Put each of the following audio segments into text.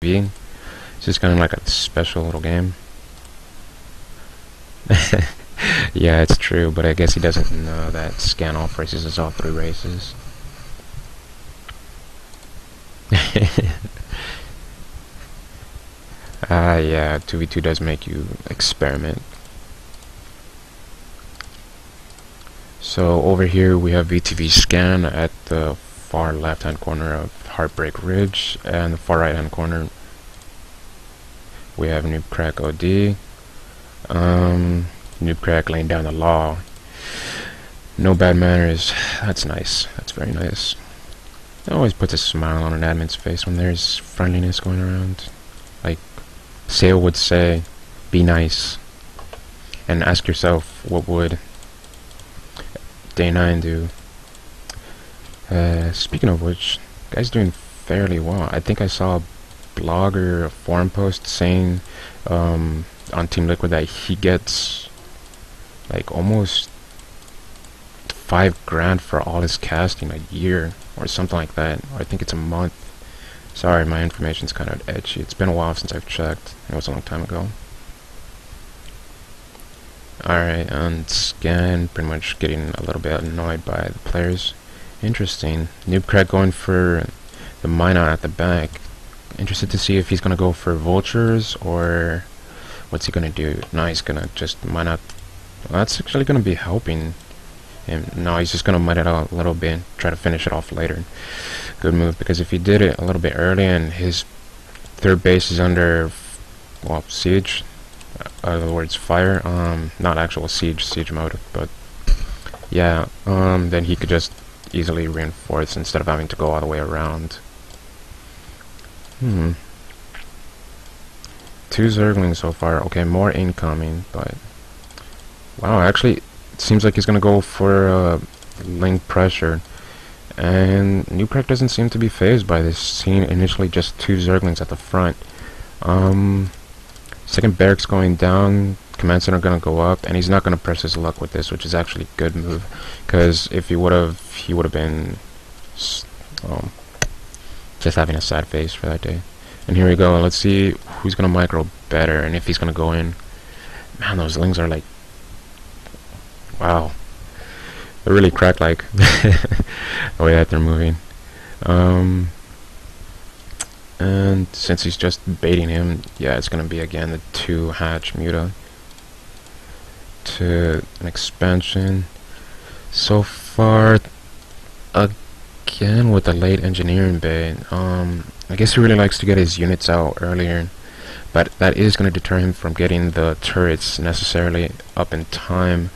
be. It's just kind of like a special little game. Yeah, it's true, but I guess he doesn't know that scan off races is all 3 races. Yeah, 2v2 does make you experiment. So over here we have VTV scan at the far left hand corner of Heartbreak Ridge, and the far right hand corner we have Noob Crack OD. Noob Crack laying down the law. No bad manners. That's nice. That's very nice. It always puts a smile on an admin's face when there's friendliness going around. Like Sale would say, be nice. And ask yourself, what would Day 9 do? Speaking of which, guy's doing fairly well. I think I saw a blog or a forum post saying on Team Liquid that he gets like almost 5 grand for all his casting a year or something like that, or I think it's a month. Sorry, my information's kind of edgy. It's been a while since I've checked. It was a long time ago. Alright, and Scan pretty much getting a little bit annoyed by the players. Interesting. Noob Crack going for the mine out at the back. Interested to see if he's gonna go for vultures or what's he gonna do. No, he's gonna just mine out. Well, that's actually gonna be helping him. No, he's just gonna mine it out a little bit and try to finish it off later. Good move, because if he did it a little bit early and his third base is under, well, siege, in other words, fire, not actual siege mode, but yeah, then he could just easily reinforce instead of having to go all the way around. 2 Zerglings so far. Okay, more incoming, but wow, actually it seems like he's gonna go for link pressure, and Noob Crack doesn't seem to be phased by this, seeing initially just 2 Zerglings at the front. Second barracks going down, command center gonna go up, and he's not gonna press his luck with this, which is actually a good move, because if he would have been just having a sad face for that day. And here we go. Let's see who's gonna micro better, and if he's gonna go in. Man, those lings are like, wow, they're really crack-like the way that they're moving. And since he's just baiting him, yeah, it's gonna be again the 2 hatch muta to an expansion. So far, again with the late engineering bait. I guess he really likes to get his units out earlier, but that is gonna deter him from getting the turrets necessarily up in time.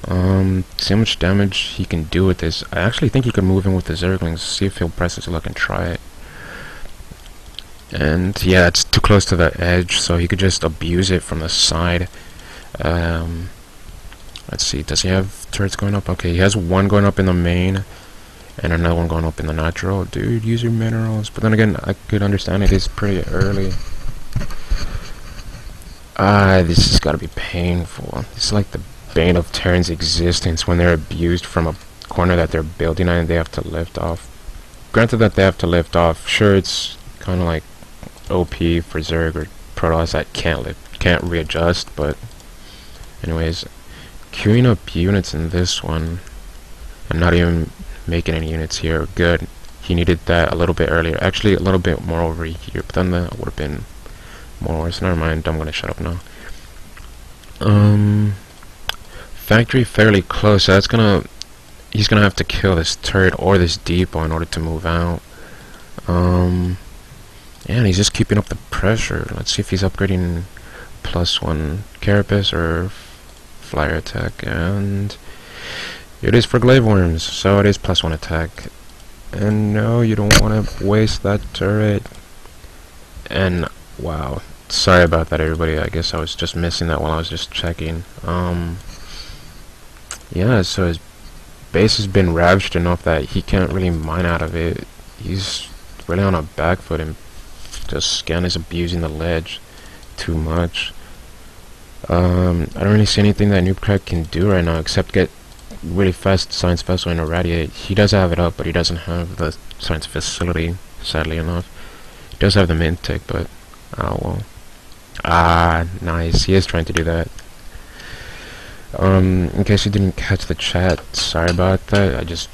See how much damage he can do with this. I actually think he could move in with the Zerglings, see if he'll press his luck and try it. And yeah, it's too close to the edge, so he could just abuse it from the side. Let's see, does he have turrets going up? Okay, he has 1 going up in the main and another 1 going up in the nitro. Dude, use your minerals. But then again, I could understand it is pretty early. This has got to be painful. It's like the bane of Terran's existence when they're abused from a corner that they're building on and they have to lift off. Granted that they have to lift off, sure, it's kind of like OP for Zerg or Protoss that can't readjust, but anyways, queuing up units in this one and not even making any units here. Good. He needed that a little bit earlier, actually a little bit more over here, but then that would have been more worse. Never mind, I'm gonna shut up now. Factory fairly close, so that's he's gonna have to kill this turret or this depot in order to move out. And he's just keeping up the pressure. Let's see if he's upgrading +1 carapace or flyer attack, and it is for glaive worms, so it is +1 attack. And no, you don't want to waste that turret. And wow, sorry about that, everybody. I guess I was just missing that while I was just checking. Yeah, so his base has been ravaged enough that he can't really mine out of it. He's really on a back foot, and just Scan is abusing the ledge too much. I don't really see anything that Noob Crack can do right now except get really fast science vessel and irradiate. He does have it up, but he doesn't have the science facility, sadly enough. He does have the mint tick, but Oh well. Ah, nice. He is trying to do that. In case you didn't catch the chat, sorry about that. I just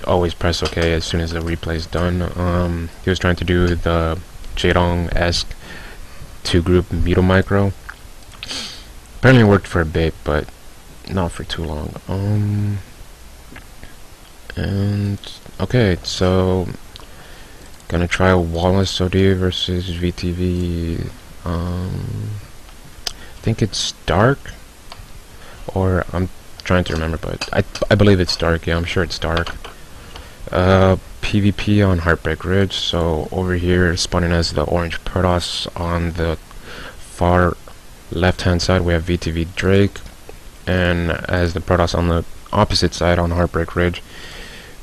always press OK as soon as the replay is done. He was trying to do the Jadong-esque two-group Muto micro. Apparently it worked for a bit, but not for too long. And okay, so gonna try Wallace OD versus VTV. I think it's dark, or I'm trying to remember, but I believe it's dark. Yeah, I'm sure it's dark. PvP on Heartbreak Ridge. So over here, spawning as the orange Protoss. On the far left-hand side, we have VTV Drake, and as the Protoss on the opposite side on Heartbreak Ridge,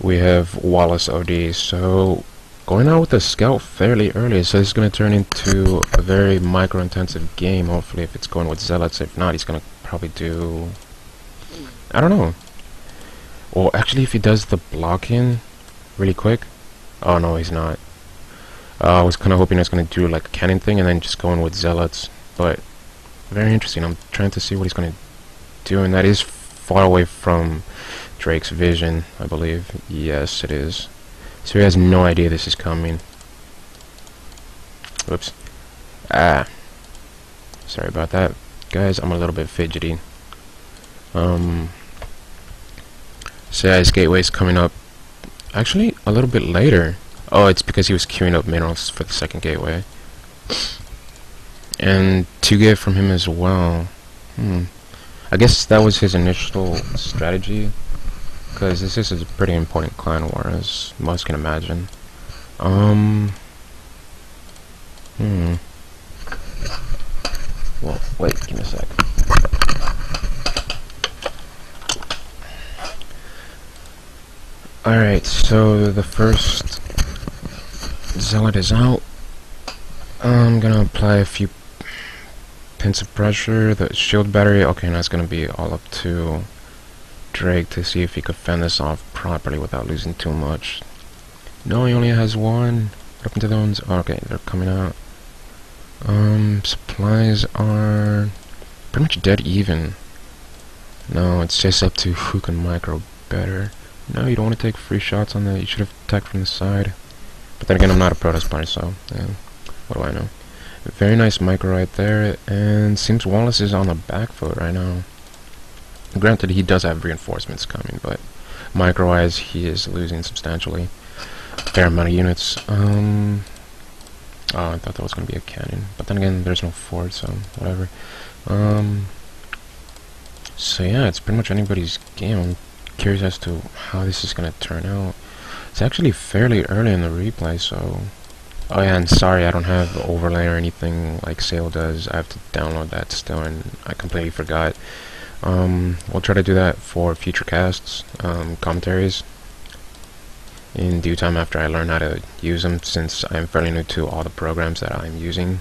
we have Wallace OD. So going out with the scout fairly early, so this is going to turn into a very micro-intensive game, hopefully, if it's going with zealots. If not, he's going to probably do, I don't know. Well, actually, if he does the blocking really quick, oh no, he's not. I was kind of hoping I was going to do like a cannon thing and then just going with zealots, but very interesting. I'm trying to see what he's going to do, and that is far away from Drake's vision, I believe. Yes, it is. So he has no idea this is coming. Whoops. Ah. Sorry about that. Guys, I'm a little bit fidgety. So yeah, his gateway's coming up. Actually, a little bit later. Oh, it's because he was queuing up minerals for the second gateway. And 2 get from him as well. I guess that was his initial strategy, because this is a pretty important clan war, as most can imagine. Well, wait, give me a sec. Alright, so the first zealot is out. I'm gonna apply a few pins of pressure. The shield battery, okay, now it's gonna be all up to Drake to see if he could fend this off properly without losing too much. No, he only has 1. What happened to the ones? Oh, okay, they're coming out. Supplies are pretty much dead even. No, it's just up to who can micro better. No, you don't want to take free shots on that. You should have attacked from the side. But then again, I'm not a Protoss player, so yeah, what do I know? Very nice micro right there, and seems Wallace is on the back foot right now. Granted, he does have reinforcements coming, but micro-wise, he is losing substantially. Fair amount of units. Oh, I thought that was going to be a cannon, but then again, there's no fort, so whatever. So yeah, it's pretty much anybody's game. I'm curious as to how this is going to turn out. It's actually fairly early in the replay, so... Oh yeah, and sorry, I don't have the overlay or anything like Sale does. I have to download that still, and I completely forgot. We'll try to do that for future casts, commentaries, in due time after I learn how to use them, since I'm fairly new to all the programs that I'm using.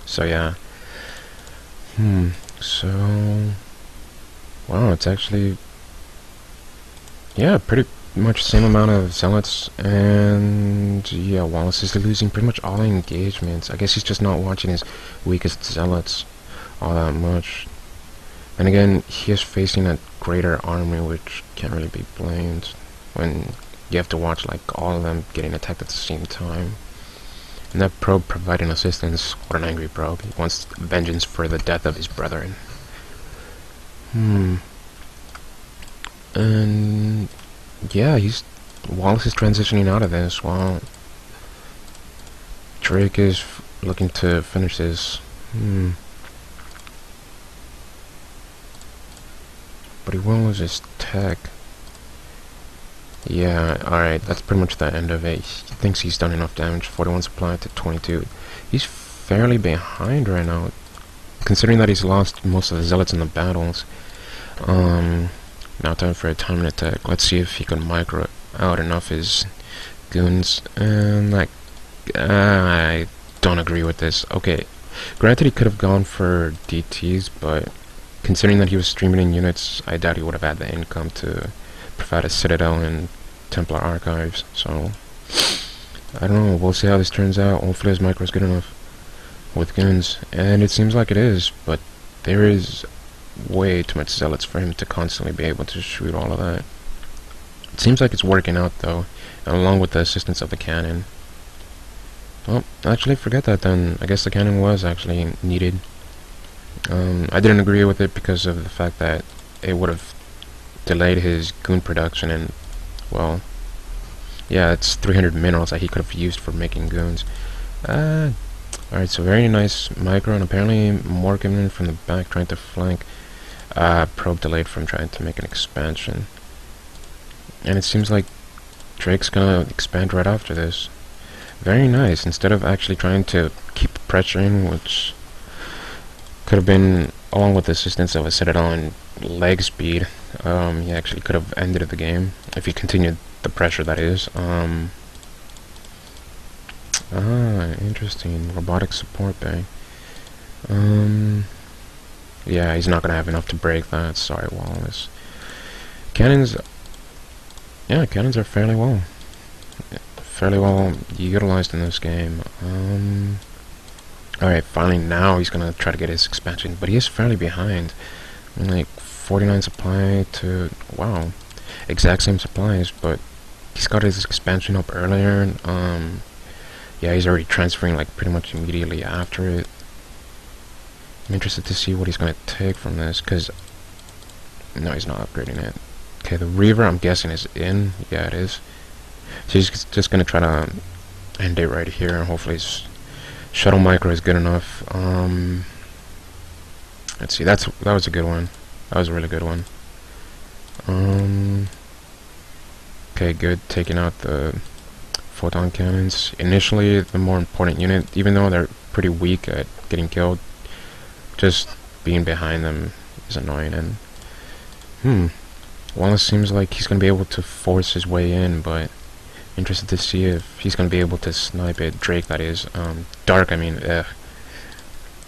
So yeah. So... Wow, it's actually... Yeah, pretty much the same amount of zealots, and yeah, Wallace is losing pretty much all engagements. I guess he's just not watching his weakest zealots all that much. And again, he is facing a greater army, which can't really be blamed when you have to watch like all of them getting attacked at the same time. And that probe providing assistance, what an angry probe. He wants vengeance for the death of his brethren. And yeah, Wallace is transitioning out of this while Drake is looking to finish this. But he will lose his tech. Yeah, alright, that's pretty much the end of it. He thinks he's done enough damage. 41 supply to 22. He's fairly behind right now, considering that he's lost most of the zealots in the battles. Now time for a timing attack. Let's see if he can micro out enough his goons. And like, I don't agree with this. Okay, granted he could have gone for DTs, but considering that he was streaming in units, I doubt he would have had the income to provide a Citadel and Templar archives. So I don't know, we'll see how this turns out. Hopefully his micro is good enough with guns, and it seems like it is, but there is way too much zealots for him to constantly be able to shoot all of that. It seems like it's working out though, and along with the assistance of the cannon. Well, actually forget that then. I guess the cannon was actually needed. I didn't agree with it because of the fact that it would have delayed his goon production, and well, yeah, it's 300 minerals that he could have used for making goons. Alright, so very nice micro, and apparently more coming in from the back trying to flank. Probe delayed from trying to make an expansion. And it seems like Drake's gonna expand right after this. Very nice, instead of actually trying to keep pressuring, which could have been, along with the assistance of a Citadel and leg speed, he actually could have ended the game, if he continued the pressure, that is. Interesting. Robotic support bay. Yeah, he's not gonna have enough to break that. Sorry, Wallace. Cannons. Yeah, cannons are fairly well utilized in this game. Alright, finally now he's gonna try to get his expansion, but he is fairly behind. I mean, like 49 supply to, wow, exact same supplies, but he's got his expansion up earlier. Yeah, he's already transferring like pretty much immediately after it. I'm interested to see what he's gonna take from this, cause no, he's not upgrading it. Okay, the Reaver I'm guessing is in. Yeah, it is. So he's just gonna try to end it right here, and hopefully his shuttle micro is good enough. Let's see. That was a good one. That was a really good one. Okay, good. Taking out the photon cannons. Initially, the more important unit, even though they're pretty weak at getting killed, just being behind them is annoying. And Wallace seems like he's gonna be able to force his way in, but interested to see if he's gonna be able to snipe it. Drake, that is. Dark, I mean, yeah,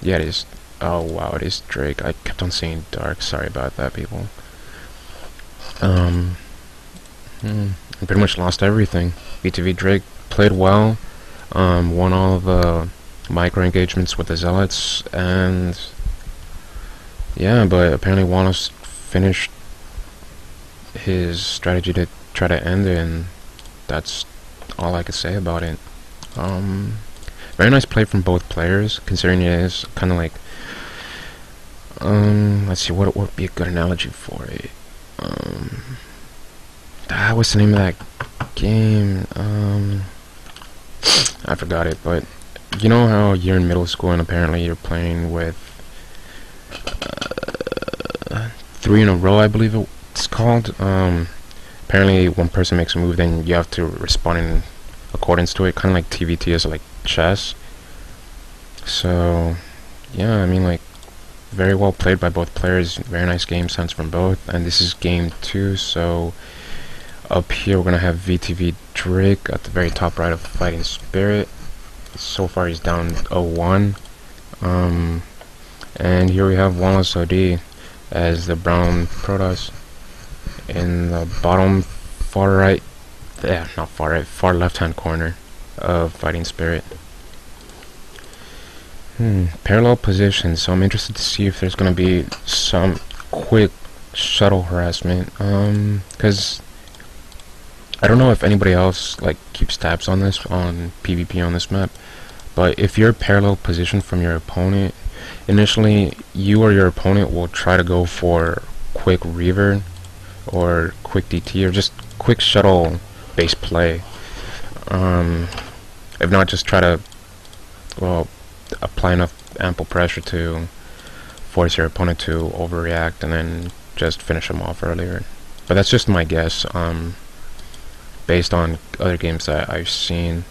it is. Oh wow, it is Drake. I kept on saying Dark. Sorry about that, people. I pretty much lost everything. VTV Drake played well, won all of the micro engagements with the Zealots, and yeah, but apparently Wallace finished his strategy to try to end it, and that's all I could say about it. Very nice play from both players, considering it is kind of like, let's see, what would be a good analogy for it? What's the name of that game? I forgot it, but you know how you're in middle school and apparently you're playing with 3 in a row, I believe it's called. Apparently one person makes a move, then you have to respond in accordance to it, kind of like TVT is like chess. So yeah, I mean, like, very well played by both players. Very nice game sense from both, and this is game 2, so up here we're gonna have VTV Drake at the very top right of Fighting Spirit. So far he's down 0-1. And here we have Wallace OD as the brown Protoss in the bottom far right, yeah, not far right, far left hand corner of Fighting Spirit. Parallel positions, so I'm interested to see if there's gonna be some quick shuttle harassment, because I don't know if anybody else like keeps tabs on this on PvP on this map, but if you're parallel position from your opponent, initially you or your opponent will try to go for quick Reaver or quick DT or just quick shuttle based play. If not, just try to, well, apply enough ample pressure to force your opponent to overreact and then just finish them off earlier. But that's just my guess, based on other games that I've seen.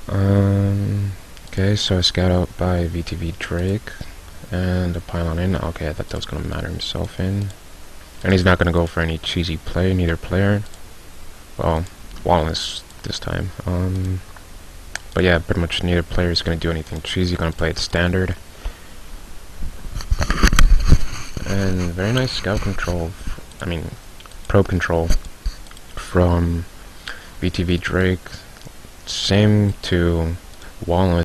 Okay, so a scout out by VTV Drake and a pylon in. Okay, I thought that was gonna matter himself in, and he's not gonna go for any cheesy play, neither player. Well, Wallace this time. But yeah, pretty much neither player is gonna do anything cheesy. Gonna play it standard. And very nice scout control. I mean, probe control from VTV Drake. Same to Walnut.